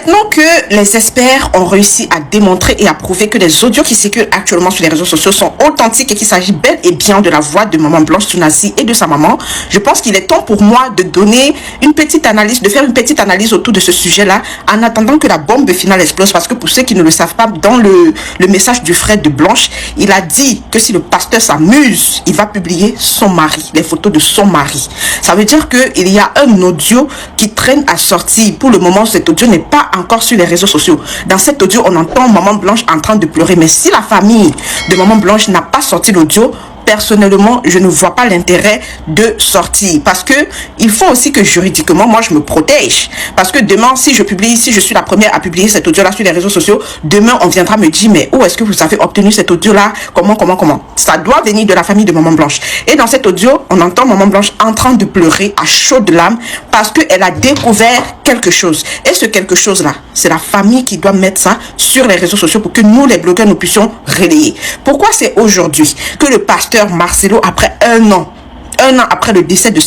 Maintenant que les experts ont réussi à démontrer et à prouver que les audios qui circulent actuellement sur les réseaux sociaux sont authentiques et qu'il s'agit bel et bien de la voix de maman Blanche Tounassi et de sa maman, je pense qu'il est temps pour moi de donner une petite analyse, de faire une petite analyse autour de ce sujet-là, en attendant que la bombe finale explose. Parce que pour ceux qui ne le savent pas, dans le message du frère de Blanche, il a dit que si le pasteur s'amuse, il va publier son mari, les photos de son mari. Ça veut dire qu'il y a un audio qui traîne à sortir. Pour le moment, cet audio n'est pas encore sur les réseaux sociaux. Dans cet audio, on entend maman Blanche en train de pleurer. Mais si la famille de maman Blanche n'a pas sorti l'audio, personnellement, je ne vois pas l'intérêt de sortir. Parce que il faut aussi que juridiquement, moi, je me protège. Parce que demain, si je publie, si je suis la première à publier cet audio-là sur les réseaux sociaux, demain, on viendra me dire, mais où est-ce que vous avez obtenu cet audio-là? Comment? Ça doit venir de la famille de maman Blanche. Et dans cet audio, on entend maman Blanche en train de pleurer à chaudes larmes parce qu'elle a découvert quelque chose. Et ce quelque chose-là, c'est la famille qui doit mettre ça sur les réseaux sociaux pour que nous, les blogueurs, nous puissions relayer. Pourquoi c'est aujourd'hui que le pasteur Marcelo, après un an après le décès de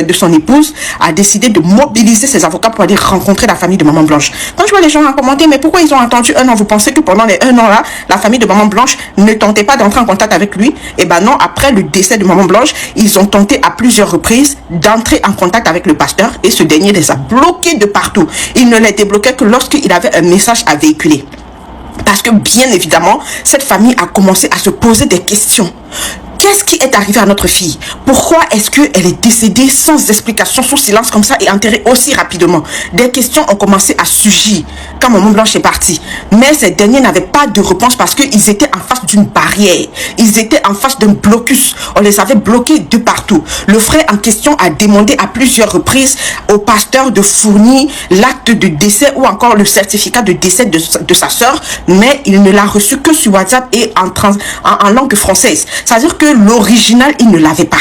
de son épouse, a décidé de mobiliser ses avocats pour aller rencontrer la famille de maman Blanche? Quand je vois les gens en commenter, mais pourquoi ils ont attendu un an? Vous pensez que pendant les un an là, la famille de maman Blanche ne tentait pas d'entrer en contact avec lui? Eh ben non, après le décès de maman Blanche, ils ont tenté à plusieurs reprises d'entrer en contact avec le pasteur et ce dernier les a bloqués de partout. Il ne les débloquait que lorsqu'il avait un message à véhiculer. Parce que bien évidemment, cette famille a commencé à se poser des questions. Qu'est-ce qui est arrivé à notre fille? Pourquoi est-ce qu'elle est décédée sans explication, sous silence comme ça et enterrée aussi rapidement? Des questions ont commencé à surgir quand maman Blanche est partie. Mais ces derniers n'avaient pas de réponse parce qu'ils étaient en face d'une barrière. Ils étaient en face d'un blocus. On les avait bloqués de partout. Le frère en question a demandé à plusieurs reprises au pasteur de fournir l'acte de décès ou encore le certificat de décès de sa soeur, mais il ne l'a reçu que sur WhatsApp et en langue française. C'est-à-dire que l'original, il ne l'avait pas.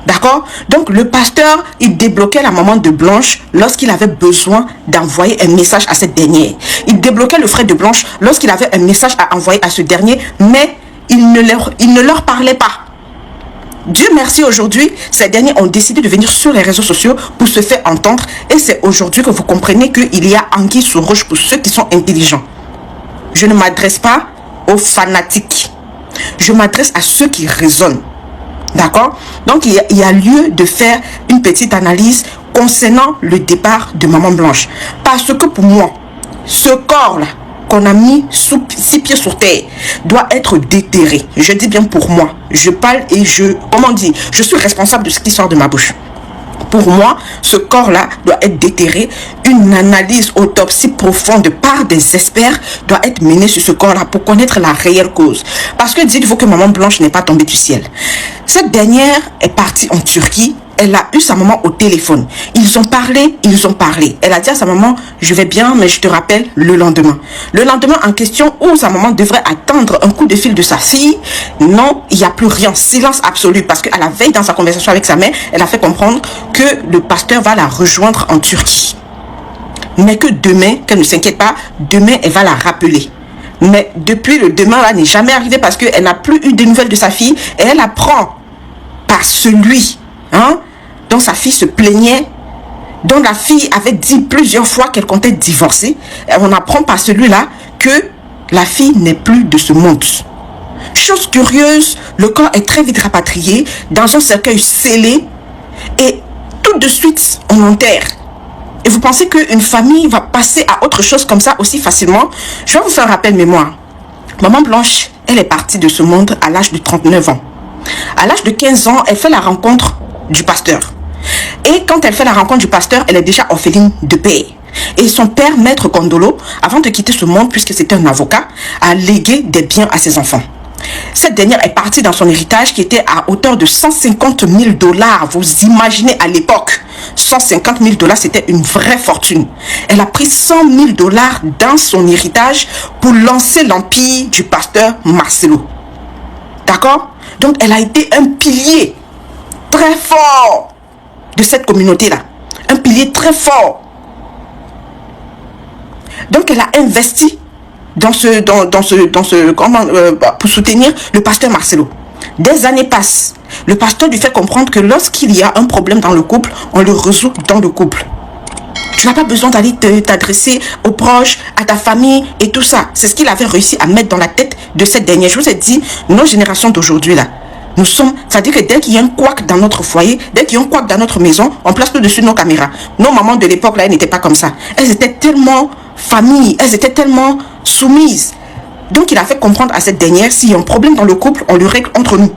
D'accord? Donc, le pasteur, il débloquait la maman de Blanche lorsqu'il avait besoin d'envoyer un message à cette dernière. Il débloquait le frère de Blanche lorsqu'il avait un message à envoyer à ce dernier, mais il ne leur parlait pas. Dieu merci, aujourd'hui, ces derniers ont décidé de venir sur les réseaux sociaux pour se faire entendre. Et c'est aujourd'hui que vous comprenez qu'il y a anguille sous roche pour ceux qui sont intelligents. Je ne m'adresse pas aux fanatiques. Je m'adresse à ceux qui raisonnent. D'accord? Donc, il y a lieu de faire une petite analyse concernant le départ de maman Blanche. Parce que pour moi, ce corps-là qu'on a mis 6 pieds sur terre doit être déterré. Je dis bien pour moi. Je parle et je suis responsable de ce qui sort de ma bouche. Pour moi, ce corps-là doit être déterré. Une analyse autopsie profonde par des experts doit être menée sur ce corps-là pour connaître la réelle cause. Parce que dites-vous que maman Blanche n'est pas tombée du ciel. Cette dernière est partie en Turquie. Elle a eu sa maman au téléphone. Ils ont parlé. Elle a dit à sa maman, je vais bien, mais je te rappelle le lendemain. Le lendemain en question, où sa maman devrait attendre un coup de fil de sa fille, non, il n'y a plus rien. Silence absolu. Parce qu'à la veille, dans sa conversation avec sa mère, elle a fait comprendre que le pasteur va la rejoindre en Turquie. Mais que demain, qu'elle ne s'inquiète pas, demain, elle va la rappeler. Mais depuis le demain, là, n'est jamais arrivé parce qu'elle n'a plus eu de nouvelles de sa fille. Et elle apprend par celui, dont sa fille se plaignait, dont la fille avait dit plusieurs fois qu'elle comptait divorcer. Et on apprend par celui-là que la fille n'est plus de ce monde. Chose curieuse, le corps est très vite rapatrié dans un cercueil scellé et tout de suite on enterre. Et vous pensez qu'une famille va passer à autre chose comme ça aussi facilement? Je vais vous faire un rappel mémoire. Maman Blanche, elle est partie de ce monde à l'âge de 39 ans. À l'âge de 15 ans, elle fait la rencontre du pasteur. Et quand elle fait la rencontre du pasteur, elle est déjà orpheline de père. Et son père, maître Kondolo, avant de quitter ce monde, puisque c'était un avocat, a légué des biens à ses enfants. Cette dernière est partie dans son héritage qui était à hauteur de 150 000 $. Vous imaginez à l'époque, 150 000 $, c'était une vraie fortune. Elle a pris 100 000 $ dans son héritage pour lancer l'empire du pasteur Marcelo. D'accord? Donc, elle a été un pilier très fort de cette communauté-là. Un pilier très fort. Donc, elle a investi pour soutenir le pasteur Marcelo. Des années passent. Le pasteur lui fait comprendre que lorsqu'il y a un problème dans le couple, on le résout dans le couple. Tu n'as pas besoin d'aller t'adresser aux proches, à ta famille et tout ça. C'est ce qu'il avait réussi à mettre dans la tête de cette dernière. Je vous ai dit, nos générations d'aujourd'hui là, nous sommes, c'est-à-dire que dès qu'il y a un couac dans notre foyer, dès qu'il y a un couac dans notre maison, on place au-dessus nos caméras. Nos mamans de l'époque là, elles n'étaient pas comme ça. Elles étaient tellement familles, elles étaient tellement soumises. Donc il a fait comprendre à cette dernière, s'il y a un problème dans le couple, on le règle entre nous.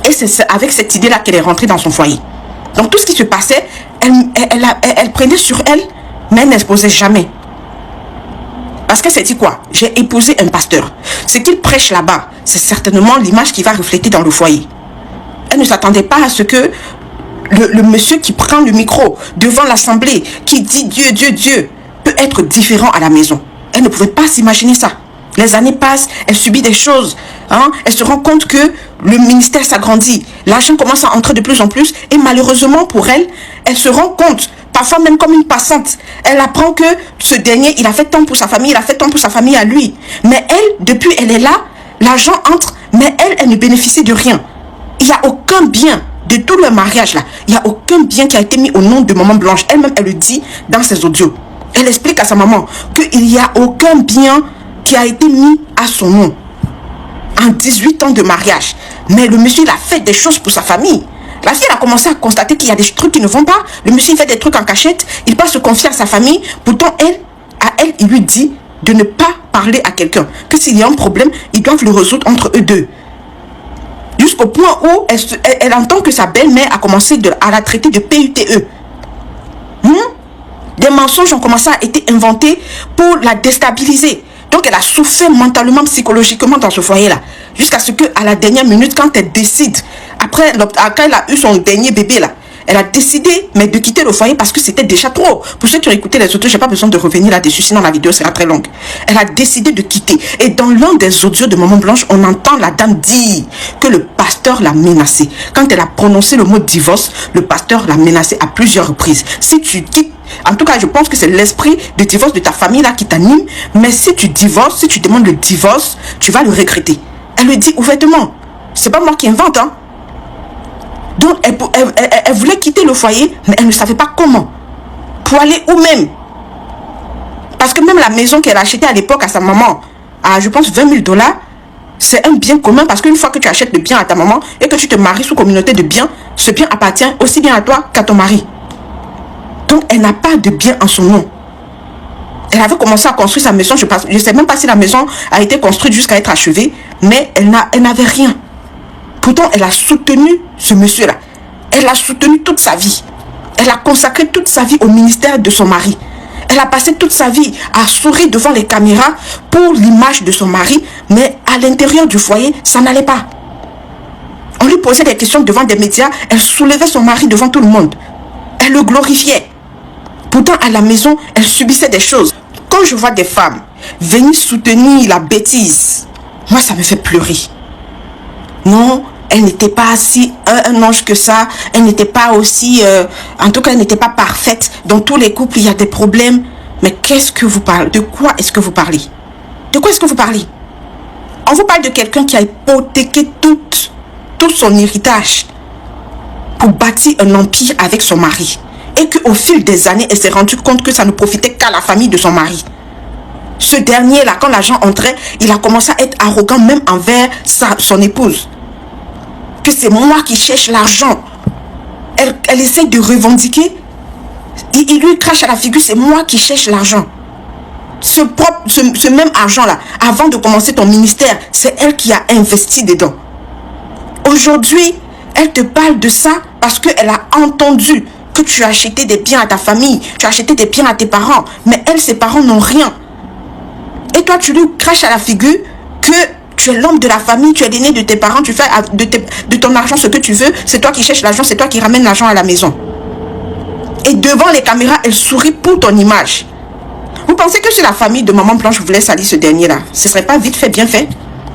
Et c'est avec cette idée-là qu'elle est rentrée dans son foyer. Donc tout ce qui se passait, elle prenait sur elle, mais elle n'exposait jamais. Parce qu'elle s'est dit quoi? J'ai épousé un pasteur. Ce qu'il prêche là-bas, c'est certainement l'image qui va refléter dans le foyer. Elle ne s'attendait pas à ce que le monsieur qui prend le micro devant l'assemblée, qui dit Dieu, Dieu, Dieu, peut être différent à la maison. Elle ne pouvait pas s'imaginer ça. Les années passent, elle subit des choses. Elle se rend compte que le ministère s'agrandit. L'argent commence à entrer de plus en plus. Et malheureusement pour elle, elle se rend compte, parfois même comme une passante. Elle apprend que ce dernier, il a fait tant pour sa famille, il a fait tant pour sa famille à lui. Mais elle, depuis elle est là, l'argent entre, mais elle ne bénéficie de rien. Il n'y a aucun bien de tout le mariage là. Il n'y a aucun bien qui a été mis au nom de Maman Blanche. Elle-même, elle le dit dans ses audios. Elle explique à sa maman qu'il n'y a aucun bien qui a été mis à son nom en 18 ans de mariage. Mais le monsieur, il a fait des choses pour sa famille. La fille, elle a commencé à constater qu'il y a des trucs qui ne vont pas. Le monsieur, il fait des trucs en cachette. Il passe se confier à sa famille. Pourtant, il lui dit de ne pas parler à quelqu'un. Que s'il y a un problème, ils doivent le résoudre entre eux deux. Jusqu'au point où elle entend que sa belle-mère a commencé à la traiter de PUTE. Des mensonges ont commencé à être inventés pour la déstabiliser. Donc elle a souffert mentalement, psychologiquement dans ce foyer-là. Jusqu'à ce qu'à la dernière minute, quand elle décide, après, quand elle a eu son dernier bébé là, elle a décidé de quitter le foyer parce que c'était déjà trop. Pour ceux qui ont écouté les audios, je n'ai pas besoin de revenir là-dessus, sinon la vidéo sera très longue. Elle a décidé de quitter. Et dans l'un des audios de Maman Blanche, on entend la dame dire que le pasteur l'a menacée. Quand elle a prononcé le mot divorce, le pasteur l'a menacée à plusieurs reprises. Si tu quittes, en tout cas, je pense que c'est l'esprit de divorce de ta famille là qui t'anime. Mais si tu divorces, si tu demandes le divorce, tu vas le regretter. Elle le dit ouvertement. C'est pas moi qui invente, hein. Donc, elle voulait quitter le foyer, mais elle ne savait pas comment. Pour aller où même. Parce que même la maison qu'elle a achetée à l'époque à sa maman, à je pense 20 000 $, c'est un bien commun. Parce qu'une fois que tu achètes le bien à ta maman et que tu te maries sous communauté de biens, ce bien appartient aussi bien à toi qu'à ton mari. Donc, elle n'a pas de bien en son nom. Elle avait commencé à construire sa maison. Je ne sais même pas si la maison a été construite jusqu'à être achevée, mais elle n'avait rien. Pourtant, elle a soutenu ce monsieur-là. Elle l'a soutenu toute sa vie. Elle a consacré toute sa vie au ministère de son mari. Elle a passé toute sa vie à sourire devant les caméras pour l'image de son mari, mais à l'intérieur du foyer, ça n'allait pas. On lui posait des questions devant des médias, elle soulevait son mari devant tout le monde. Elle le glorifiait. Pourtant, à la maison, elle subissait des choses. Quand je vois des femmes venir soutenir la bêtise, moi, ça me fait pleurer. Non, elle n'était pas si un ange que ça. Elle n'était pas aussi... en tout cas, elle n'était pas parfaite. Dans tous les couples, il y a des problèmes. Mais qu'est-ce que vous parlez? De quoi est-ce que vous parlez? De quoi est-ce que vous parlez? On vous parle de quelqu'un qui a hypothéqué tout son héritage pour bâtir un empire avec son mari. Et qu'au fil des années, elle s'est rendue compte que ça ne profitait qu'à la famille de son mari. Ce dernier-là, quand l'argent entrait, il a commencé à être arrogant même envers son épouse. Que c'est moi qui cherche l'argent. Elle essaie de revendiquer. Il lui crache à la figure, c'est moi qui cherche l'argent. Ce même argent-là, avant de commencer ton ministère, c'est elle qui a investi dedans. Aujourd'hui, elle te parle de ça parce qu'elle a entendu que tu as acheté des biens à ta famille, tu as acheté des biens à tes parents, mais elle, ses parents n'ont rien. Et toi, tu lui craches à la figure que tu es l'homme de la famille, tu es l'aîné de tes parents, tu fais de ton argent ce que tu veux, c'est toi qui cherches l'argent, c'est toi qui ramènes l'argent à la maison. Et devant les caméras, elle sourit pour ton image. Vous pensez que si la famille de Maman Blanche voulait salir ce dernier-là, ce ne serait pas vite fait, bien fait?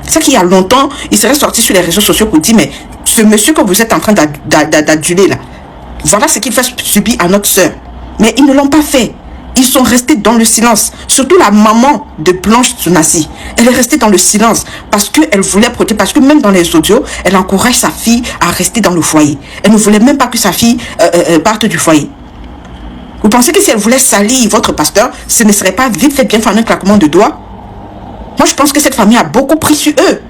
C'est qu'il y a longtemps, il serait sorti sur les réseaux sociaux pour dire, mais ce monsieur que vous êtes en train d'aduler là, voilà ce qu'il fait subir à notre soeur. Mais ils ne l'ont pas fait. Ils sont restés dans le silence. Surtout la maman de Blanche Tsunasi. Elle est restée dans le silence parce qu'elle voulait protéger. Parce que même dans les audios, elle encourage sa fille à rester dans le foyer. Elle ne voulait même pas que sa fille parte du foyer. Vous pensez que si elle voulait salir votre pasteur, ce ne serait pas vite fait bien faire un claquement de doigts? Moi, je pense que cette famille a beaucoup pris sur eux.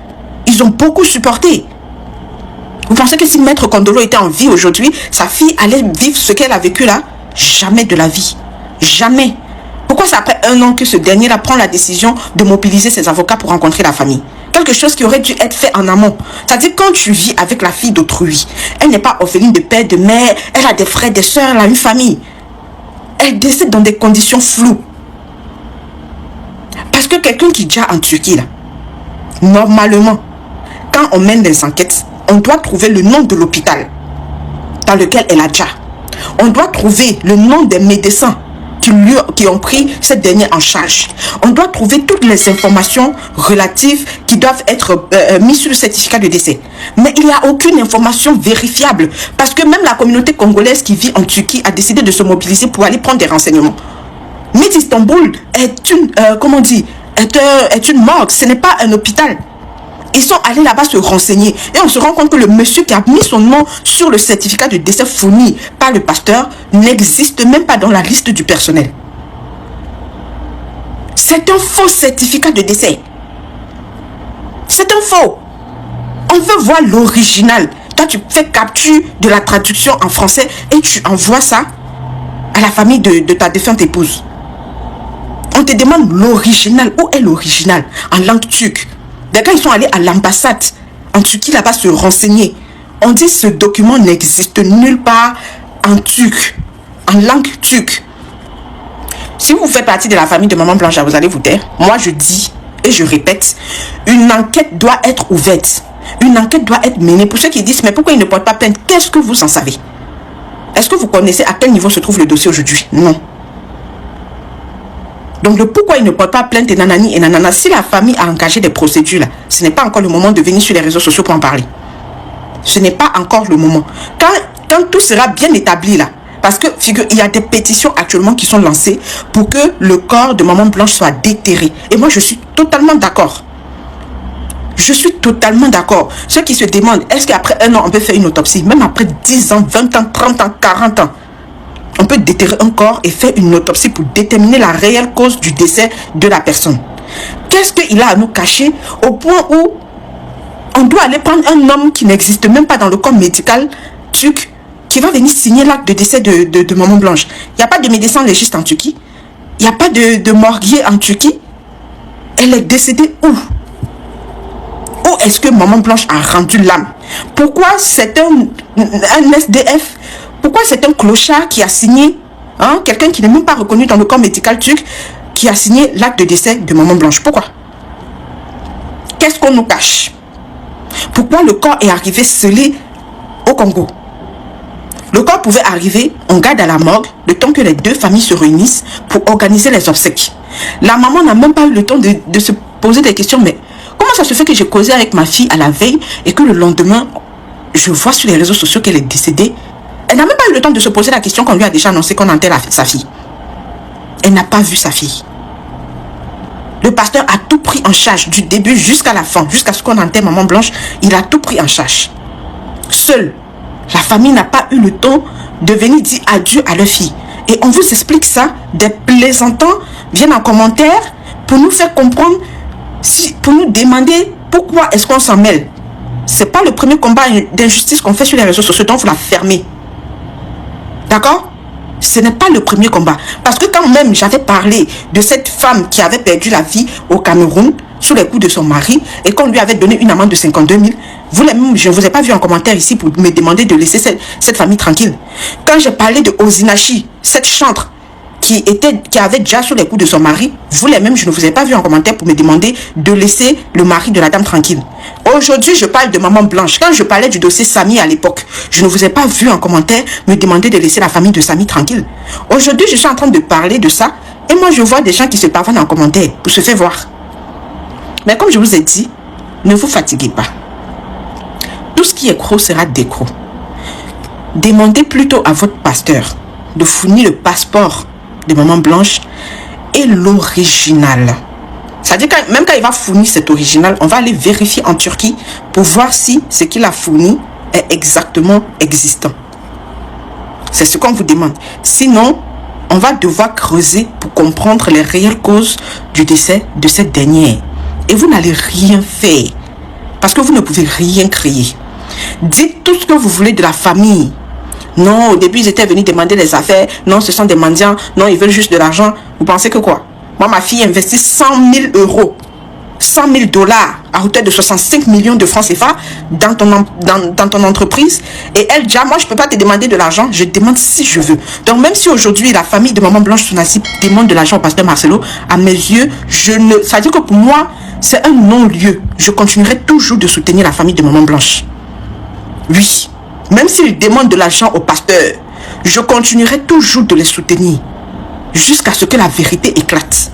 Ils ont beaucoup supporté. Vous pensez que si Maître Kondolo était en vie aujourd'hui, sa fille allait vivre ce qu'elle a vécu là? Jamais de la vie. Jamais. Pourquoi c'est après 1 an que ce dernier-là prend la décision de mobiliser ses avocats pour rencontrer la famille? Quelque chose qui aurait dû être fait en amont. C'est-à-dire quand tu vis avec la fille d'autrui, elle n'est pas orpheline de père, de mère, elle a des frères, des soeurs, elle a une famille. Elle décède dans des conditions floues. Parce que quelqu'un qui est déjà en Turquie, là, normalement, quand on mène des enquêtes, on doit trouver le nom de l'hôpital dans lequel elle a déjà. On doit trouver le nom des médecins qui ont pris cette dernière en charge. On doit trouver toutes les informations relatives qui doivent être mises sur le certificat de décès. Mais il n'y a aucune information vérifiable parce que même la communauté congolaise qui vit en Turquie a décidé de se mobiliser pour aller prendre des renseignements. Mais Istanbul est une, est une morgue, ce n'est pas un hôpital. Ils sont allés là-bas se renseigner et on se rend compte que le monsieur qui a mis son nom sur le certificat de décès fourni par le pasteur n'existe même pas dans la liste du personnel. C'est un faux certificat de décès. C'est un faux. On veut voir l'original. Toi, tu fais capture de la traduction en français et tu envoies ça à la famille de ta défunte épouse. On te demande l'original. Où est l'original? En langue turque. Dès qu'ils sont allés à l'ambassade en Turquie là-bas se renseigner, on dit ce document n'existe nulle part en turc, en langue turque. Si vous faites partie de la famille de Maman Blanche, vous allez vous taire. Moi je dis et je répète, une enquête doit être ouverte. Une enquête doit être menée. Pour ceux qui disent mais pourquoi ils ne portent pas plainte, qu'est-ce que vous en savez? Est-ce que vous connaissez à quel niveau se trouve le dossier aujourd'hui? Non. Donc le pourquoi il ne porte pas plainte et nanani et nanana, si la famille a engagé des procédures là, ce n'est pas encore le moment de venir sur les réseaux sociaux pour en parler. Ce n'est pas encore le moment. Quand tout sera bien établi là, parce que figure, il y a des pétitions actuellement qui sont lancées pour que le corps de Maman Blanche soit déterré. Et moi je suis totalement d'accord. Je suis totalement d'accord. Ceux qui se demandent, est-ce qu'après 1 an on peut faire une autopsie? Même après 10 ans, 20 ans, 30 ans, 40 ans. On peut déterrer un corps et faire une autopsie pour déterminer la réelle cause du décès de la personne. Qu'est-ce qu'il a à nous cacher au point où on doit aller prendre un homme qui n'existe même pas dans le corps médical turc qui va venir signer l'acte de décès de Maman Blanche. Il n'y a pas de médecin légiste en Turquie. Il n'y a pas de morguier en Turquie. Elle est décédée où? Où est-ce que Maman Blanche a rendu l'âme? Pourquoi c'est un SDF? Pourquoi c'est un clochard qui a signé, quelqu'un qui n'est même pas reconnu dans le corps médical turc, qui a signé l'acte de décès de Maman Blanche? Pourquoi? Qu'est-ce qu'on nous cache? Pourquoi le corps est arrivé scellé au Congo? Le corps pouvait arriver, on garde à la morgue, le temps que les deux familles se réunissent pour organiser les obsèques. La maman n'a même pas eu le temps de se poser des questions, mais comment ça se fait que j'ai causé avec ma fille à la veille et que le lendemain, je vois sur les réseaux sociaux qu'elle est décédée? Elle n'a même pas eu le temps de se poser la question qu'on lui a déjà annoncé qu'on enterre sa fille. Elle n'a pas vu sa fille. Le pasteur a tout pris en charge du début jusqu'à la fin, jusqu'à ce qu'on enterre Maman Blanche. Il a tout pris en charge. Seule, la famille n'a pas eu le temps de venir dire adieu à leur fille. Et on vous explique ça. Des plaisantants viennent en commentaire pour nous faire comprendre, pour nous demander pourquoi est-ce qu'on s'en mêle. Ce n'est pas le premier combat d'injustice qu'on fait sur les réseaux sociaux, donc vous la fermez. D'accord? Ce n'est pas le premier combat. Parce que quand même j'avais parlé de cette femme qui avait perdu la vie au Cameroun sous les coups de son mari et qu'on lui avait donné une amende de 52 000, vous-même, je ne vous ai pas vu en commentaire ici pour me demander de laisser cette famille tranquille. Quand j'ai parlé de Ozinachi, cette chantre qui avait déjà sous les coups de son mari, vous-même, je ne vous ai pas vu en commentaire pour me demander de laisser le mari de la dame tranquille. Aujourd'hui, je parle de Maman Blanche. Quand je parlais du dossier Samy à l'époque, je ne vous ai pas vu en commentaire me demander de laisser la famille de Samy tranquille. Aujourd'hui, je suis en train de parler de ça et moi, je vois des gens qui se parlent en commentaire pour se faire voir. Mais comme je vous ai dit, ne vous fatiguez pas. Tout ce qui est gros sera décro. Demandez plutôt à votre pasteur de fournir le passeport de Maman Blanche et l'original. C'est-à-dire que même quand il va fournir cet original, on va aller vérifier en Turquie pour voir si ce qu'il a fourni est exactement existant. C'est ce qu'on vous demande. Sinon, on va devoir creuser pour comprendre les réelles causes du décès de cette dernière. Et vous n'allez rien faire. Parce que vous ne pouvez rien créer. Dites tout ce que vous voulez de la famille. Non, au début, ils étaient venus demander les affaires. Non, ce sont des mendiants. Non, ils veulent juste de l'argent. Vous pensez que quoi? Moi, ma fille investit 100 000 euros. 100 000 dollars à hauteur de 65 millions de francs CFA dans ton entreprise. Et elle dit, moi, je ne peux pas te demander de l'argent. Je demande si je veux. Donc, même si aujourd'hui, la famille de Maman Blanche Tounassi demande de l'argent au pasteur Marcelo, à mes yeux, ça veut dire que pour moi, c'est un non-lieu. Je continuerai toujours de soutenir la famille de Maman Blanche. Oui. Même s'ils demandent de l'argent au pasteur, je continuerai toujours de les soutenir jusqu'à ce que la vérité éclate.